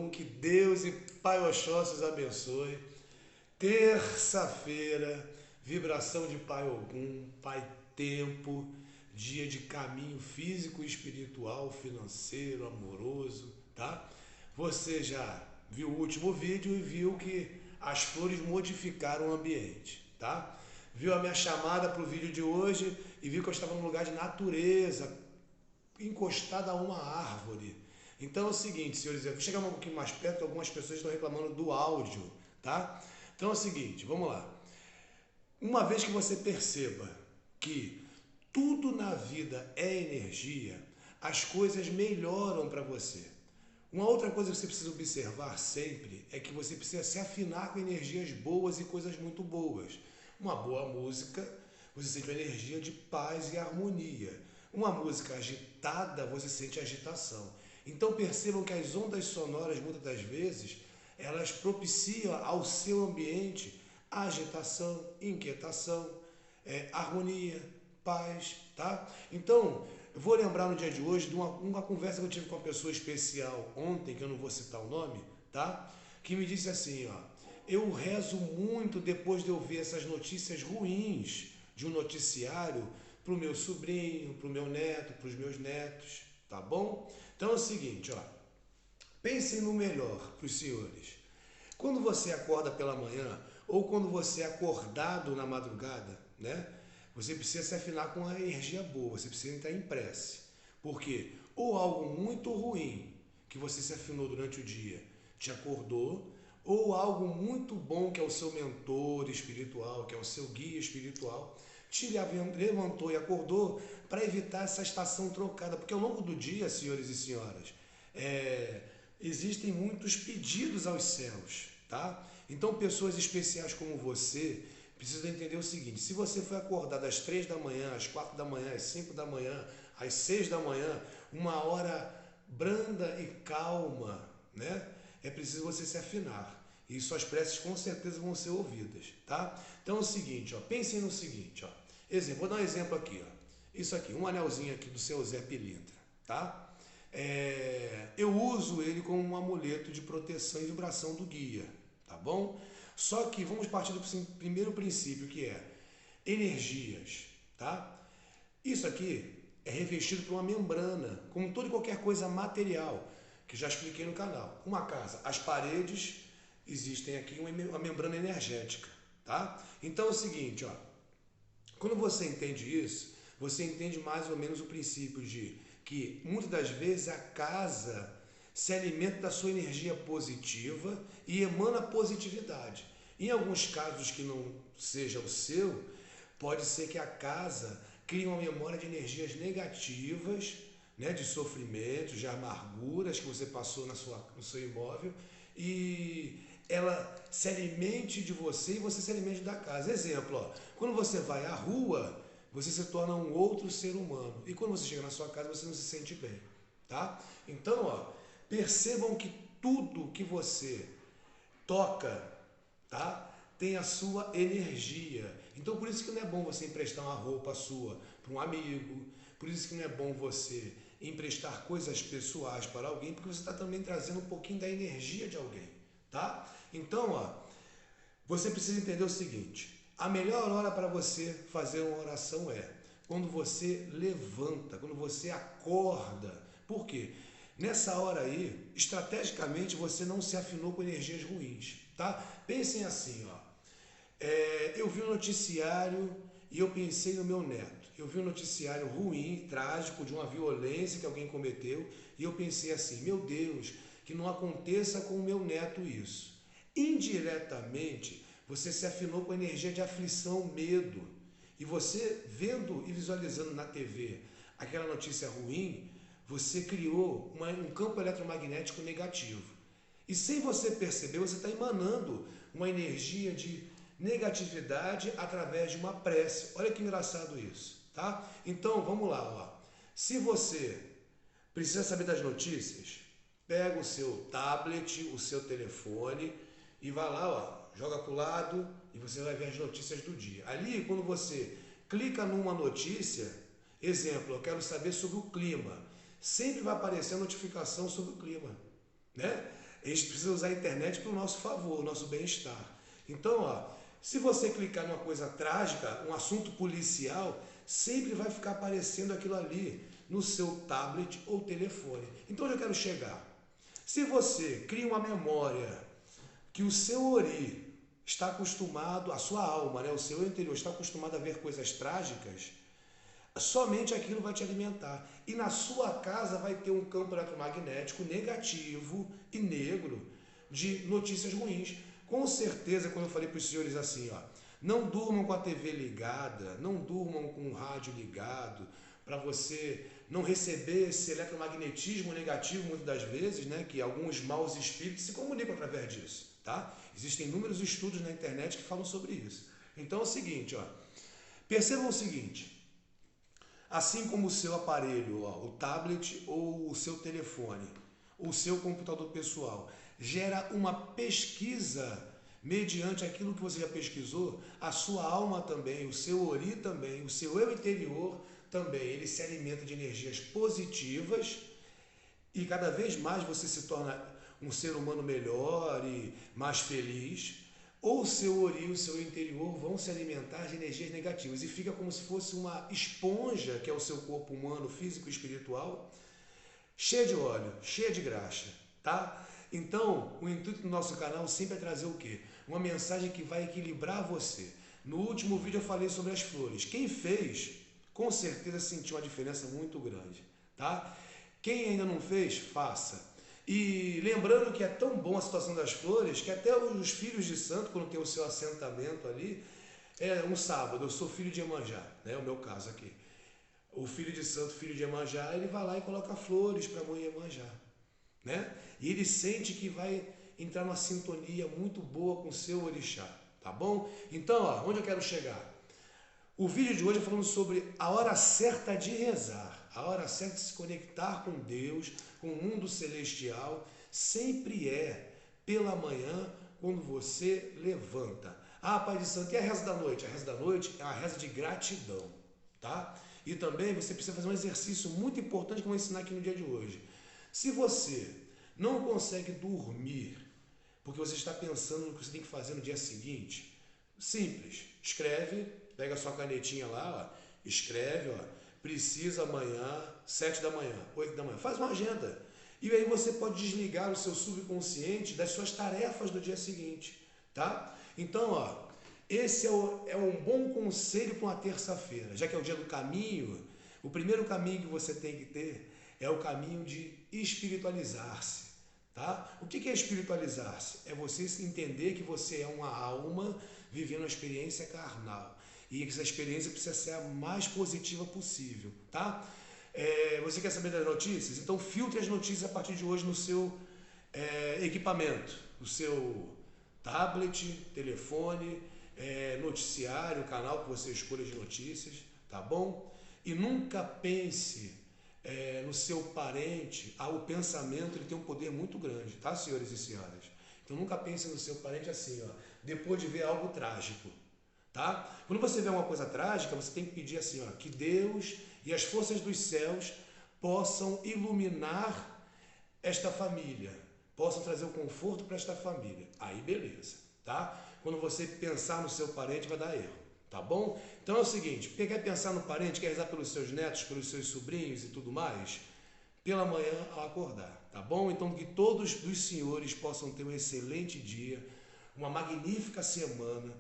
Ogum, que Deus e Pai Oxóssi os abençoe. Terça-feira, vibração de Pai Ogum, Pai Tempo, dia de caminho físico, espiritual, financeiro, amoroso, tá? Você já viu o último vídeo e viu que as flores modificaram o ambiente, tá? Viu a minha chamada para o vídeo de hoje e viu que eu estava num lugar de natureza, encostado a uma árvore. Então é o seguinte, senhores, eu vou chegar um pouquinho mais perto, algumas pessoas estão reclamando do áudio, tá? Então é o seguinte, vamos lá. Uma vez que você perceba que tudo na vida é energia, as coisas melhoram para você. Uma outra coisa que você precisa observar sempre é que você precisa se afinar com energias boas e coisas muito boas. Uma boa música, você sente uma energia de paz e harmonia. Uma música agitada, você sente agitação. Então percebam que as ondas sonoras, muitas das vezes, elas propiciam ao seu ambiente agitação, inquietação, harmonia, paz, tá? Então, eu vou lembrar no dia de hoje de uma conversa que eu tive com uma pessoa especial ontem, que eu não vou citar o nome, tá? Que me disse assim, ó, eu rezo muito depois de eu ver essas notícias ruins de um noticiário para o meu sobrinho, para o meu neto, para os meus netos, tá bom? Então é o seguinte, ó, pensem no melhor para os senhores. Quando você acorda pela manhã ou quando você é acordado na madrugada, né? Você precisa se afinar com a energia boa, você precisa entrar em prece. Por quê? Ou algo muito ruim que você se afinou durante o dia te acordou, ou algo muito bom que é o seu mentor espiritual, que é o seu guia espiritual, te levantou e acordou para evitar essa estação trocada. Porque ao longo do dia, senhores e senhoras, existem muitos pedidos aos céus, tá? Então pessoas especiais como você precisam entender o seguinte, se você foi acordado às 3 da manhã, às 4 da manhã, às 5 da manhã, às 6 da manhã, uma hora branda e calma, né? É preciso você se afinar. E suas preces com certeza vão ser ouvidas, tá? Então é o seguinte, ó, pensem no seguinte, ó. Exemplo, vou dar um exemplo aqui, ó. Isso aqui, um anelzinho aqui do seu Zé Pilintra, tá? Eu uso ele como um amuleto de proteção e vibração do guia, tá bom? Só que vamos partir do primeiro princípio, que é energias, tá? Isso aqui é revestido por uma membrana, como toda e qualquer coisa material, que já expliquei no canal. Uma casa, as paredes, existem aqui uma membrana energética, tá? Então é o seguinte, ó, quando você entende isso, você entende mais ou menos o princípio de que muitas das vezes a casa se alimenta da sua energia positiva e emana positividade. Em alguns casos que não seja o seu, pode ser que a casa crie uma memória de energias negativas, né, de sofrimentos, de amarguras que você passou no seu imóvel e ela se alimente de você e você se alimente da casa. Exemplo, ó, quando você vai à rua, você se torna um outro ser humano. E quando você chega na sua casa, você não se sente bem, tá? Então, ó, percebam que tudo que você toca, tá? Tem a sua energia. Então, por isso que não é bom você emprestar uma roupa sua para um amigo. Por isso que não é bom você emprestar coisas pessoais para alguém, porque você está também trazendo um pouquinho da energia de alguém, tá? Então, ó, você precisa entender o seguinte, a melhor hora para você fazer uma oração é quando você levanta, quando você acorda. Por quê? Nessa hora aí, estrategicamente, você não se afinou com energias ruins, tá? Pensem assim, ó. Eu vi um noticiário e eu pensei no meu neto. Eu vi um noticiário ruim, trágico, de uma violência que alguém cometeu e eu pensei assim, meu Deus, que não aconteça com o meu neto isso. Indiretamente, você se afinou com a energia de aflição, medo. E você vendo e visualizando na TV aquela notícia ruim, você criou um campo eletromagnético negativo. E sem você perceber, você está emanando uma energia de negatividade através de uma prece. Olha que engraçado isso, tá? Então, vamos lá, ó. Se você precisa saber das notícias, pega o seu tablet, o seu telefone e vai lá, ó, joga para o lado e você vai ver as notícias do dia. Ali, quando você clica numa notícia, exemplo, eu quero saber sobre o clima, sempre vai aparecer a notificação sobre o clima, né? A gente precisa usar a internet para o nosso favor, o nosso bem-estar. Então, se você clicar numa coisa trágica, um assunto policial, sempre vai ficar aparecendo aquilo ali no seu tablet ou telefone. Então, onde eu quero chegar? Se você cria uma memória que o seu ori está acostumado, a sua alma, né, o seu interior está acostumado a ver coisas trágicas, somente aquilo vai te alimentar. E na sua casa vai ter um campo eletromagnético negativo e negro de notícias ruins. Com certeza, quando eu falei para os senhores assim, não durmam com a TV ligada, não durmam com o rádio ligado, para você não receber esse eletromagnetismo negativo muitas das vezes, né, que alguns maus espíritos se comunicam através disso, tá? Existem inúmeros estudos na internet que falam sobre isso. Então é o seguinte, percebam o seguinte, assim como o seu aparelho, o tablet ou o seu telefone, o seu computador pessoal, gera uma pesquisa mediante aquilo que você já pesquisou, a sua alma também, o seu ori também, o seu eu interior também, ele se alimenta de energias positivas e cada vez mais você se torna um ser humano melhor e mais feliz, ou o seu ori e o seu interior vão se alimentar de energias negativas e fica como se fosse uma esponja, que é o seu corpo humano, físico e espiritual, cheia de óleo, cheia de graxa, tá? Então, o intuito do nosso canal sempre é trazer o quê? Uma mensagem que vai equilibrar você. No último vídeo eu falei sobre as flores. Quem fez, com certeza sentiu uma diferença muito grande, tá? Quem ainda não fez, faça. E lembrando que é tão bom a situação das flores, que até os filhos de santo, quando tem o seu assentamento ali, um sábado, eu sou filho de Iemanjá, né? O meu caso aqui. O filho de santo, filho de Iemanjá, ele vai lá e coloca flores para a mãe Iemanjá, né? E ele sente que vai entrar numa sintonia muito boa com o seu orixá, tá bom? Então, onde eu quero chegar? O vídeo de hoje é falando sobre a hora certa de rezar, a hora certa de se conectar com Deus, com o mundo celestial, sempre é pela manhã, quando você levanta. Pai de santo, e a reza da noite? A reza da noite é a reza de gratidão, tá? E também você precisa fazer um exercício muito importante que eu vou ensinar aqui no dia de hoje. Se você não consegue dormir, porque você está pensando no que você tem que fazer no dia seguinte, simples, escreve, pega a sua canetinha lá, escreve, precisa amanhã, 7 da manhã, 8 da manhã, faz uma agenda. E aí você pode desligar o seu subconsciente das suas tarefas do dia seguinte, tá? Então, esse é um bom conselho para uma terça-feira, já que é o dia do caminho. O primeiro caminho que você tem que ter é o caminho de espiritualizar-se, tá? O que é espiritualizar-se? É você entender que você é uma alma vivendo uma experiência carnal e que essa experiência precisa ser a mais positiva possível, tá? Você quer saber das notícias? Então filtre as notícias a partir de hoje no seu equipamento, no seu tablet, telefone, noticiário, canal que você escolha de notícias, tá bom? E nunca pense no seu parente. O pensamento ele tem um poder muito grande, tá, senhores e senhoras? Então nunca pense no seu parente assim, depois de ver algo trágico, tá? Quando você vê uma coisa trágica, você tem que pedir assim, que Deus e as forças dos céus possam iluminar esta família, possam trazer o conforto para esta família. Aí beleza, tá? Quando você pensar no seu parente, vai dar erro, tá bom? Então é o seguinte, quer pensar no parente, quer rezar pelos seus netos, pelos seus sobrinhos e tudo mais, pela manhã ao acordar, tá bom? Então que todos os senhores possam ter um excelente dia, uma magnífica semana,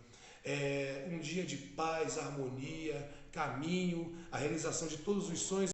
um dia de paz, harmonia, caminho, a realização de todos os sonhos